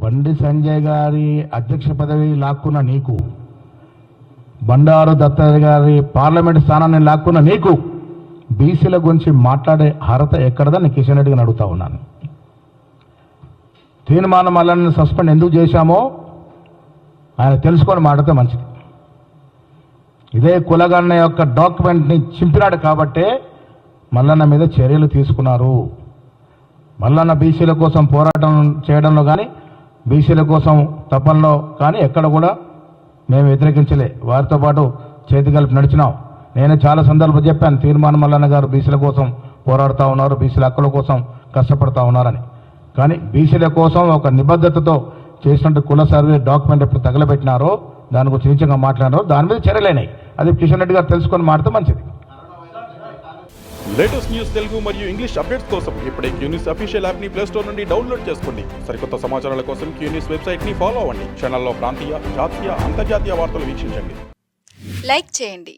బండి సంజయ్ గారి అధ్యక్ష పదవి లాక్కున్న నీకు, బండారు దత్తాత్రేయ గారి పార్లమెంట్ స్థానాన్ని లాక్కున్న నీకు బీసీల గురించి మాట్లాడే అర్హత ఎక్కడదని కిషన్ రెడ్డి గారిని అడుగుతా ఉన్నాను. తీర్మాన మల్లన్నని సస్పెండ్ ఎందుకు చేశామో ఆయన తెలుసుకొని మాట్లాడితే మంచిది. ఇదే కులగన్న యొక్క డాక్యుమెంట్ని చింపినాడు కాబట్టే మల్లన్న మీద చర్యలు తీసుకున్నారు. మల్లన్న బీసీల కోసం పోరాటం చేయడంలో కానీ బీసీల కోసం తపనలో కానీ ఎక్కడ కూడా మేము వ్యతిరేకించలే. వారితో పాటు చేతి కలిపి నడిచినాం. నేను చాలా సందర్భాలు చెప్పాను, తీర్మానం మల్లన్న గారు బీసీల కోసం పోరాడుతూ ఉన్నారు, బీసీల హక్కుల కోసం కష్టపడుతూ ఉన్నారని. కానీ బీసీల కోసం ఒక నిబద్ధతతో చేసినట్టు కుల సర్వే డాక్యుమెంట్ ఎప్పుడు తగలబెట్టినారో దాని గురించి నీచంగా మాట్లాడారో దాని మీద చర్యలేనాయి. అది కిషన్ రెడ్డి గారు తెలుసుకొని మాట్లాడితే మంచిది. లేటెస్ట్ న్యూస్ తెలుగు మరియు ఇంగ్లీష్ అప్డేట్స్ కోసం ఇప్పుడే క్యూన్యూస్ అఫీషియల్ యాప్ ని ప్లే స్టోర్ నుండి డౌన్లోడ్ చేసుకోండి. సరికొత్త సమాచారాల కోసం క్యూన్యూస్ వెబ్సైట్ ని ఫాలో అవ్వండి. ఛానల్లో ప్రాంతీయ, జాతీయ, అంతర్జాతీయ వార్తలు వీక్షించండి. లైక్ చేయండి,